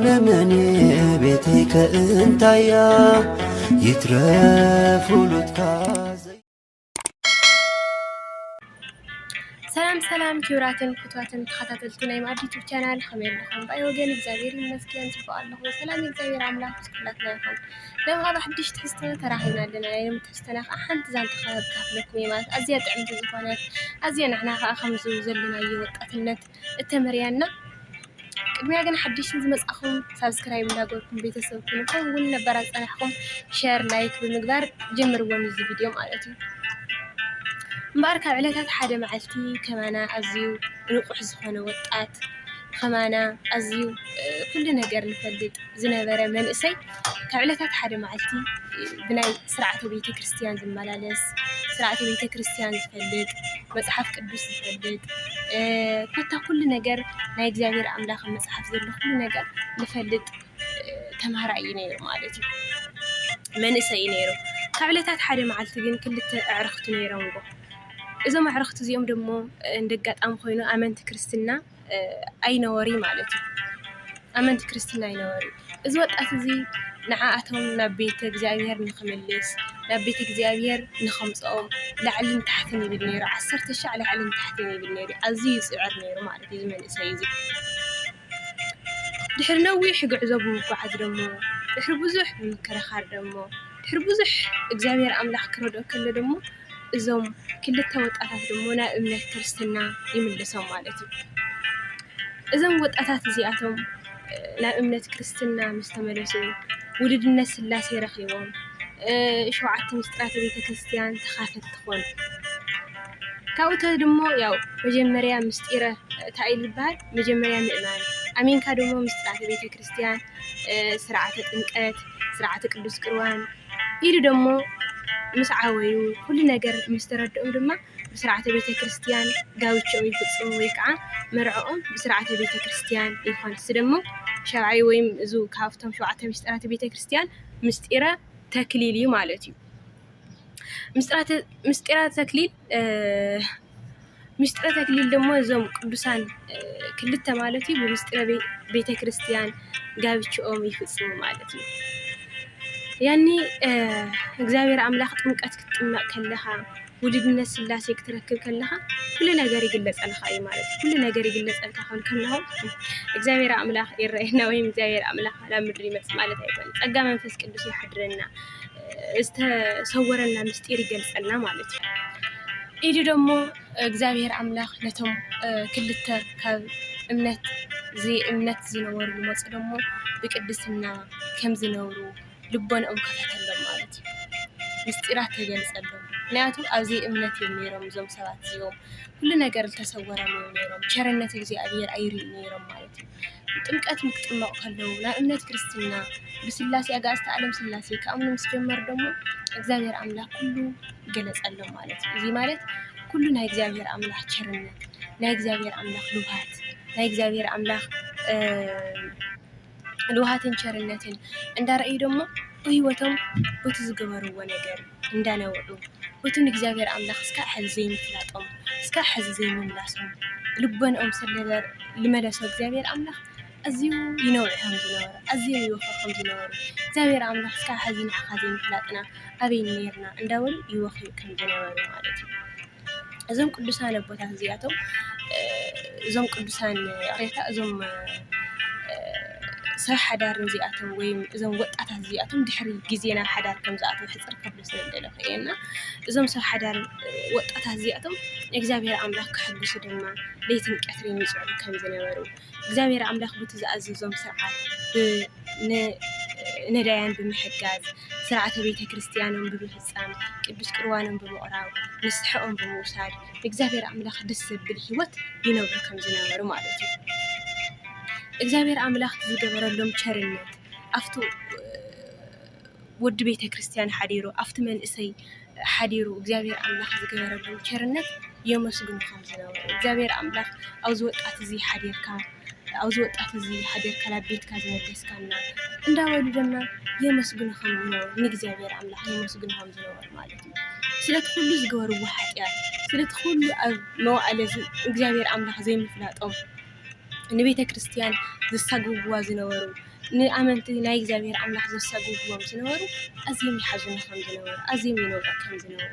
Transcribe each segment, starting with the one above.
ዓለምኔ ቤተይ ከእንታያ ይትረፉሉትካ ሰላም ክብራትን ፍትዋትን ተኸታተልቲ ናይ ማዕድ ዩቲዩብ ቻናል ከመይ ኣለኹም? ባይ ወገን እግዚአብሔር ይመስገን ጽቡቕ ኣለኹ። ሰላም እግዚአብሔር ኣምላኽ ምስኩላትና ይኹን። ለምኻብ ሓድሽ ትሕዝቶ ተራኺብና ኣለና። ናይም ትሕዝቶና ከዓ ሓንቲ ዛንታ ካፍለኩም እየ ማለት ኣዝያ ጥዕምቲ ዝኾነት ኣዝያ ንሕና ከዓ ከምዚ ዘለናዮ ወጣትነት እተመርያና ቅድሚያ ግን ሓድሽን ዝመጻኹም ሳብስክራይብ እንዳገበርኩም ቤተሰብ ኩንኩም እውን ነባራት ፀናሕኩም ሼር ላይክ ብምግባር ጀምርዎም እዚ ቪድዮ ማለት እዩ። እምበር ካብ ዕለታት ሓደ መዓልቲ ከማና ኣዝዩ ንቁሕ ዝኾነ ወጣት ከማና ኣዝዩ ኩሉ ነገር ዝፈልጥ ዝነበረ መንእሰይ ካብ ዕለታት ሓደ መዓልቲ ብናይ ስርዓተ ቤተ ክርስቲያን ዝመላለስ ስርዓተ ቤተ ክርስቲያን ዝፈልጥ መጽሓፍ ቅዱስ ዝፈልጥ ኮታ ኩሉ ነገር ናይ እግዚአብሔር ኣምላኽ መጽሓፍ ዘሎ ኩሉ ነገር ዝፈልጥ ተምሃራይ ነይሩ ማለት እዩ። መንእሰይ ነይሩ። ካብ ዕለታት ሓደ መዓልቲ ግን ክልተ ኣዕርኽቲ ነይሮምዎ። እዞም ኣዕርኽቲ እዚኦም ደሞ እንደጋጣሚ ኮይኑ ኣመንቲ ክርስትና ኣይነበሪ ማለት እዩ። ኣመንቲ ክርስትና ኣይነበሪ። እዚ ወጣት እዚ ንዓኣቶም ናብ ቤተ እግዚአብሔር ንኽምልስ ናብ ቤተ እግዚአብሔር ንኸምፅኦም ላዕልን ታሕትን ይብል ነይሩ። 10 ሻዕ ላዕልን ታሕትን ይብል ነይሩ። ኣዝዩ ይፅዕር ነይሩ ማለት እዩ መንእሰይ እዚ። ድሕሪ ነዊሕ ጉዕዞ ብምጓዓዝ ደሞ ድሕሪ ብዙሕ ብምክርኻር ደሞ ድሕሪ ብዙሕ እግዚአብሔር ኣምላኽ ክረድኦ ከሎ ደሞ እዞም ክልተ ወጣታት ደሞ ናብ እምነት ክርስትና ይምልሶም ማለት እዩ። እዞም ወጣታት እዚኣቶም ናብ እምነት ክርስትና ምስ ተመለሱ ውልድነት ስላሴ ረኺቦም 7 ምስጢራተ ቤተ ክርስቲያን ተኻተልቲ ኮኑ። ካብኡ ደሞ ያው መጀመርያ ምስጢረ እንታይ ይባሃል? መጀመርያ ምእማን ኣሚንካ ደሞ ምስጢራተ ቤተ ክርስቲያን ስርዓተ ጥምቀት ስርዓተ ቅዱስ ቁርባን ኢሉ ደሞ ምስ ዓወዩ ኩሉ ነገር ምስ ተረድኦም ድማ ብስርዓተ ቤተ ክርስቲያን ጋብቻኦም ይፍጽሙ ወይ ከዓ መርዖኦም ብስርዓተ ቤተ ክርስቲያን ይኾን። እሱ ደሞ ሸብዓይ ወይም እዙ ካብቶም 7 ምስጢራተ ቤተ ክርስቲያን ምስጢረ ተክሊል እዩ ማለት እዩ። ምስጢረ ተክሊል ደሞ እዞም ቅዱሳን ክልተ ማለት እዩ ብምስጢረ ቤተ ክርስቲያን ጋብቻኦም ይፍጽሙ ማለት እዩ። ያኒ እግዚአብሔር ኣምላኽ ጥምቀት ክትጥመቕ ከለኻ ውልድነት ስላሴ ክትረክብ ከለኻ ኩሉ ነገር ይግለጸልካ እዩ ማለት እዩ። ኩሉ ነገር ይግለጸልካ ከለኻ እግዚአብሔር ኣምላኽ ይረአየና ወይም እግዚአብሔር ኣምላኽ ናብ ምድሪ ይመጽእ ማለት ኣይኮነን። ጸጋ መንፈስ ቅዱስ ይሓድረና ዝተሰወረና ምስጢር ይገልጸልና ማለት እዩ። ኢሉ ደሞ እግዚአብሔር ኣምላኽ ነቶም ክልተ ካብ እምነት ዝነበሩ ዝመፁ ደሞ ብቅድስና ከም ዝነብሩ ልቦንኦም ከፈተሎም ማለት እዩ። ምስጢራት ተገልጸሎም። ምክንያቱ ኣብዚ እምነት እዮም ነይሮም እዞም ሰባት እዚኦም ኩሉ ነገር ዝተሰወረም እዮም ነይሮም። ቸርነት እግዚአብሔር ኣይርኡ ነይሮም ማለት እዩ። ጥምቀት ምክጥመቑ ከለዉ ናብ እምነት ክርስትና ብስላሴ ኣጋእዝተ ዓለም ስላሴ ከኣምኑ ምስ ጀመሩ ደሞ እግዚአብሔር ኣምላኽ ኩሉ ይገለጸሎም ማለት እዩ። እዚ ማለት ኩሉ ናይ እግዚአብሔር ኣምላኽ ቸርነት ናይ እግዚአብሔር ኣምላኽ ናይ እግዚአብሔር ኣምላኽ ልውሃትን ቸርነትን እንዳረአዩ ደሞ ብህይወቶም በቲ ዝገበርዎ ነገር እንዳነውዑ በትን እግዚአብሔር ኣምላኽ እስካዕ ሕዚ ዘይምፍላጦም እስካዕ ሕዚ ዘይምምላሶም ልቦንኦም ስለበር ልመለሶ እግዚአብሔር ኣምላኽ ኣዝዩ ይነውዑ ከም ዝነበሩ ኣዝዩ ይወፍሩ ከም ዝነበሩ እግዚአብሔር ኣምላኽ እስካዕ ሕዚ ንዓኻ ዘይምፍላጥና ኣበይ ነርና እንዳበሉ ይወኽዩ ከም ዝነበሩ ማለት እዩ። እዞም ቅዱሳን ኣቦታት እዚኣቶም እዞም ቅዱሳን ሬታ እዞም ሰብ ሓዳር እዚኣቶም ወይም እዞም ወጣታት እዚኣቶም ድሕሪ ግዜ ናብ ሓዳር ከም ዝኣተው ሕፅር ከብሎ ስለደለኸ እየና እዞም ሰብ ሓዳር ወጣታት እዚኣቶም እግዚአብሔር ኣምላኽ ክሕግሱ ድማ ለይትን ቀትርን ይጽዕሩ ከም ዝነበሩ እግዚአብሔር ኣምላኽ በቲ ዝኣዘዞም ስርዓት ነዳያን ብምሕጋዝ ስርዓተ ቤተ ክርስቲያኖም ብምፍጻም ቅዱስ ቁርባኖም ብምቕራብ ንስሐኦም ብምውሳድ እግዚአብሔር ኣምላኽ ደስ ዘብል ህይወት ይነብሩ ከም ዝነበሩ ማለት እዩ። እግዚአብሔር ኣምላኽ ዝገበረሎም ቸርነት ኣፍቱ ውድ ቤተ ክርስቲያን ሓዲሩ ኣፍቲ መንእሰይ ሓዲሩ እግዚአብሔር ኣምላኽ ዝገበረሎም ቸርነት የመስግኑ ከም ዝነበሩ እግዚአብሔር ኣምላኽ ኣብዚ ወጣት እዚ ሓዲርካ ናብ ቤትካ ዝመለስካና እንዳበሉ ድማ የመስግኑ ከም ዝነበሩ ንእግዚአብሔር ኣምላኽ የመስግኑ ከም ዝነበሩ ማለት እዩ። ስለቲ ኩሉ ዝገበርዎ ሓጢኣት ስለቲ ኩሉ ኣብ መዋዕለ እግዚአብሔር ኣምላኽ ዘይምፍላጦም ንቤተ ክርስቲያን ዝሳግብዋ ዝነበሩ ንኣመንቲ ናይ እግዚአብሔር ኣምላኽ ዘሰግድዎም ዝነበሩ ኣዝዮም ይሓዝኑ ከም ዝነበሩ ኣዝዮም ይነውሩ ከም ዝነበሩ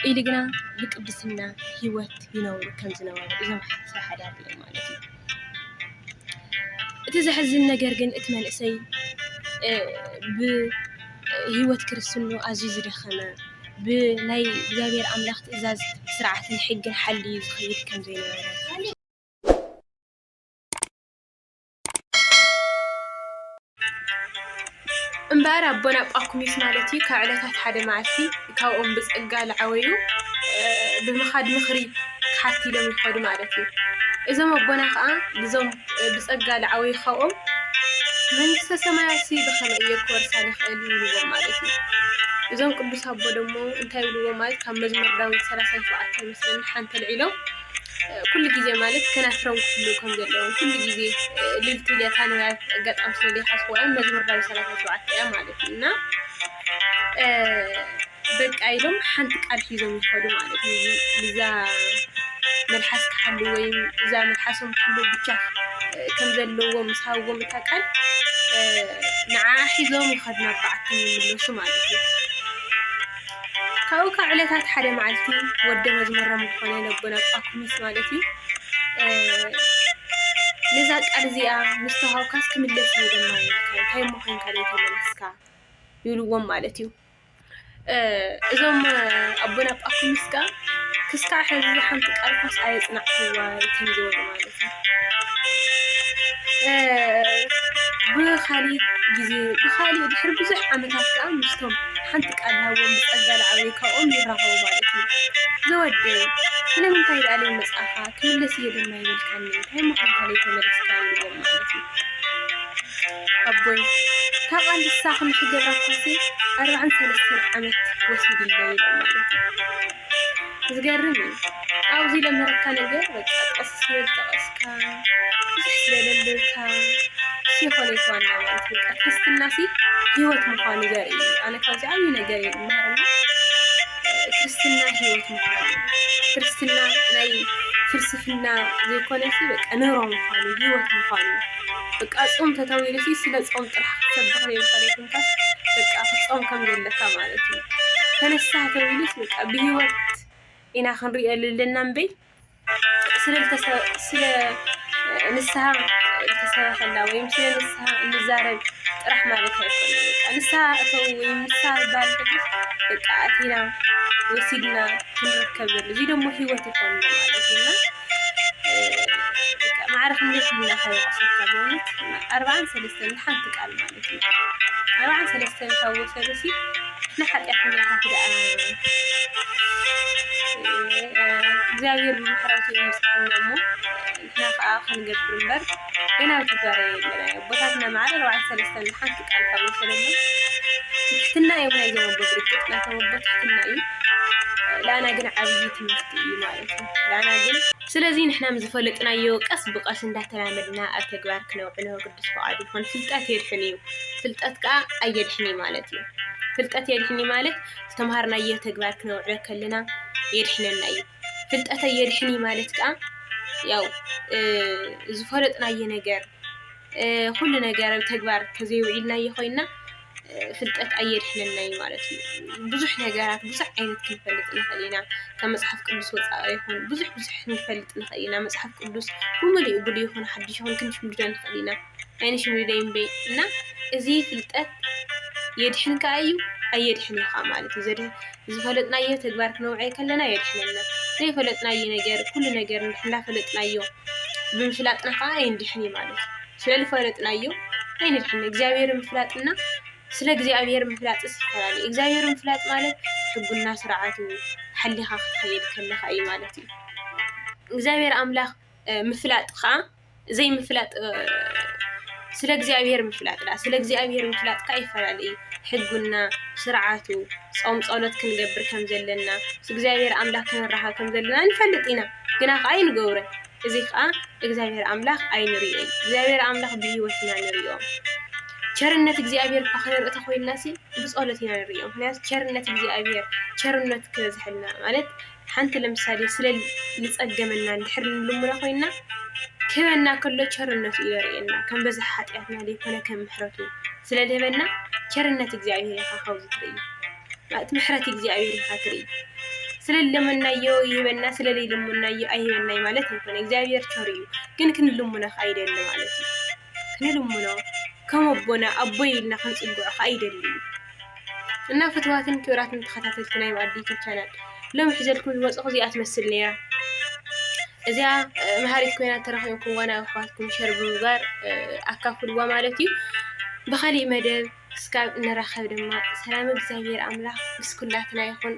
ኢሉ ግና ብቅድስና ሂወት ይነብሩ ከም ዝነበሩ እዞም ሰብ ሓዳር እዮም ማለት እዩ። እቲ ዘሕዝን ነገር ግን እቲ መንእሰይ ብሂወት ክርስትኑ ኣዝዩ ዝደኸመ ብናይ እግዚአብሔር ኣምላኽ ትእዛዝ ስርዓትን ሕግን ሓልዩ ዝኸይድ ከም ዘይነበረ እምበር ኣቦና ጳኩሚስ ማለት እዩ ካብ ዕለታት ሓደ መዓልቲ ካብኦም ብፀጋ ዝዓበዩ ብምኻድ ምኽሪ ሓቲሎም ይኸዱ ማለት እዩ። እዞም ኣቦና ከዓ ብዞም ብፀጋ ዝዓበዩ ካብኦም መንግስተ ሰማያት ብኸመይ እየ ክወርሳ ንኽእል ይብልዎም ማለት እዩ። እዞም ቅዱስ ኣቦ ደሞ እንታይ ይብልዎም ማለት ካብ መዝሙር ዳዊት 37 ይመስለኒ ሓንቲ ልዒሎም ኩሉ ግዜ ማለት ከናትሮም ክፍሉ ከም ዘለዎም ኩሉ ግዜ ልልቲ ለታንያት ገጣም ስለዘይሓስብዎ መዝሙር ዳዊት 37 እያ ማለት እዩ እና በቃ ኢሎም ሓንቲ ቃል ሒዞም ይኸዱ ማለት እዩ። እዛ መልሓስ ክሓሉ ወይም እዛ መልሓሶም ክሕሉ ብቻ ከም ዘለዎም ምስ ሃብዎም እታ ቃል ንዓ ሒዞም ይኸዱ ናብዓቶም ይምለሱ ማለት እዩ። ካብኡ ካብ ዕለታት ሓደ መዓልቲ ወደ መዝሙሮም ዝኾነ ኣቦና ጳኩሚስ ማለት እዩ ነዛ ቃል እዚኣ ምስ ተዋሃብካስ ክምለስ እዩ ድማ እንታይ እሞ ኮንካ ዘይተመለስካ ይብልዎም ማለት እዩ። እዞም ኣቦና ጳኩሚስ ከዓ ክስካዕ ሕዚ ሓንቲ ቃልኳስ ኣየፅናዕክዋ ከም ዝበሉ ማለት እዩ። ብኻሊእ ግዜ ብኻሊእ ድሕሪ ብዙሕ ዓመታት ከዓ ምስቶም ሓንቲ ቃል ሃቦም ብፀጋ ዝዓበዩ ካብኦም ይራኸቡ ማለት እዩ። ዘወደይ ስለምንታይ ዳኣ መፅኣኻ ክምለስ እየ ድማ ይብልካኒ እንታይ እሞ ኮንካ ዘይተመለስካ ይብልዎም ማለት እዩ። ኣቦይ ካብ ቃል ንሳኽ ንክገብራኳሲ 43 ዓመት ወሲድለ ይብሎም ማለት እዩ። ዝገርም እዩ። ኣብዚ ለመረካ ነገር በቃ ጠቀስ ስበል ጠቀስካ ብዙሕ ስለለልካ ሲኾነ ይተዋና ማለት እዩ። ክርስትና ሲ ሂወት ምዃኑ ዘርኢ እዩ። ኣነ ካብዚ ዓብዪ ነገር እየ ዝማሃረና ክርስትና ሂወት ምዃኑ ክርስትና ናይ ፍልስፍና ዘይኮነሲ በቃ ንሮ ምዃኑ ሂወት ምዃኑ በቃ ጾም ተተዊሉሲ ስለ ጾም ጥራሕ ክትሰብኽ ዘይፈልጥንካስ በቃ ፍጾም ከም ዘለካ ማለት እዩ። ተነሳህ ተዊሉስ በቃ ብሂወት ኢና ክንሪኦ ዘለና እምበይ ስለ ንስሓ ተሰበኸላ ወይም ስለ ንስሓ እንዛረብ ጥራሕ ማለት ኣይኮነን። በቃ ንስሓ እተው ወይም ንስሓ ዝበሃል ቅዱስ በቃ ኣቲና ወሲድና ክንረከብ ዘሎ እዚ ደሞ ሂወት ይኾን ማለት እዩ። በቃ ማዕረፍ እንዴት ልናኸ ይቆሰካ በእውነት 43 ንሓንቲ ቃል ማለት እዩ 43 ካብ ወሰደሲ ንሓጢኣተኛታት ደኣ እግዚአብሔር ብምሕረቱ ይመስገን እሞ ንሕና ከዓ ክንገብር እምበር ገና ብትግባር የለና ቦታትና ማዕረ 43 ንሓንቲ ቃል ካብ ወሰደና ትሕትና እዮም ናይ ዞም ኣቦ ብርግጥ ናቶም ኣቦ ትሕትና እዩ። ለኣና ግን ዓብዪ ትምህርቲ እዩ ማለት እዩ ለኣና ግን ስለዚ ንሕና ምዝፈለጥናዮ ቀስ ብቀስ እንዳተላመድና ኣብ ተግባር ክነውዕሎ ቅዱስ ፈቃዱ ይኹን። ፍልጠት የድሕን እዩ ፍልጠት ከዓ ኣየድሕኒ ማለት እዩ። ፍልጠት የድሕኒ ማለት ዝተምሃርናዮ ተግባር ክነውዕሎ ከለና የድሕነና እዩ። ፍልጠት የድሕኒ ማለት ከዓ ያው ዝፈለጥናዮ ነገር ኩሉ ነገር ኣብ ተግባር ተዘይውዒልናዮ ኮይና ፍልጠት ኣየድሕነና እዩ ማለት እዩ። ብዙሕ ነገራት ብዙሕ ዓይነት ክንፈልጥ ንኽእል ኢና ካብ መፅሓፍ ቅዱስ ወፃኢ ይኹን ብዙሕ ክንፈልጥ ንኽእል ኢና። መፅሓፍ ቅዱስ ብሙሉእ ብሉይ ይኹን ሓዱሽ ይኹን ክንሽምድዶ ንኽእል ኢና ኣይንሽምድዶ እምበይ እና እዚ ፍልጠት የድሕን ከዓ እዩ ኣየድሕን ኢኻ ማለት እዩ። ዝፈለጥናዮ ተግባር ክነውዕል ከለና የድሕነና ዘይፈለጥናዮ ነገር ኩሉ ነገር እንዳፈለጥናዮ ብምፍላጥና ከዓ ኣይንድሕን ማለት እዩ። ስለዝፈለጥናዮ ኣይንድሕን እግዚአብሔር ምፍላጥና ስለ እግዚአብሔር ምፍላጥስ ይፈላለዩ። እግዚአብሔር ምፍላጥ ማለት ሕጉና ስርዓቱ ሓሊኻ ክትኸይድ ከለኻ እዩ ማለት እዩ። እግዚአብሔር ኣምላኽ ምፍላጥ ከዓ ዘይምፍላጥ ስለ እግዚአብሔር ምፍላጥ ላ ስለ እግዚአብሔር ምፍላጥ ከዓ ይፈላለዩ። ሕጉና ስርዓቱ ጾም ጸሎት ክንገብር ከም ዘለና እግዚአብሔር ኣምላኽ ክንራኸብ ከም ዘለና ንፈልጥ ኢና ግና ከዓ ኣይንገብሮ እዚ ከዓ እግዚአብሔር ኣምላኽ ኣይንሪኦ እግዚአብሔር ኣምላኽ ብሂወትና ንሪኦ ቸርነት እግዚአብሔር እኳ ክንርኢ ተኾይናሲ ብጸሎት ኢና ንሪኦ ምክንያቱ ቸርነት እግዚአብሔር ቸርነት ክበዝሐልና ማለት ሓንቲ ለምሳሌ ስለ ዝጸገመና እንድሕር ንልሙና ኮይና كهبنا كل شرنة يورينا كم بزح حتياتنا ليكون كم محرته سلالهبنا شرنة እግዚአብሔር يخاوز تري وقت محرت እግዚአብሔር يخاطري سلال لمنا يو يهبنا سلال لمنا يو أيهبنا ማለት ይሆን እግዚአብሔር ቸሪዩ ግን ክንልሙና አይደለም ማለት ነው ክንልሙና ከመቦና አቦይልና ክንጽጉዕ አይደለም እና ፍትዋትን ክብራትን ተከታተልትና የማዲቱ ቻናል ለምሕዘልኩም ወጽኹ ዚአት መስል ነያ እዚያ መሃሪት ኮይና ተረኺብኩም ዋና አኽዋትኩም ሸርቡ ጋር አካፍልዋ ማለት እዩ بخلي مدب سكاب نرخب دما سلام እግዚአብሔር አምላክ ምስኩላትና ይኹን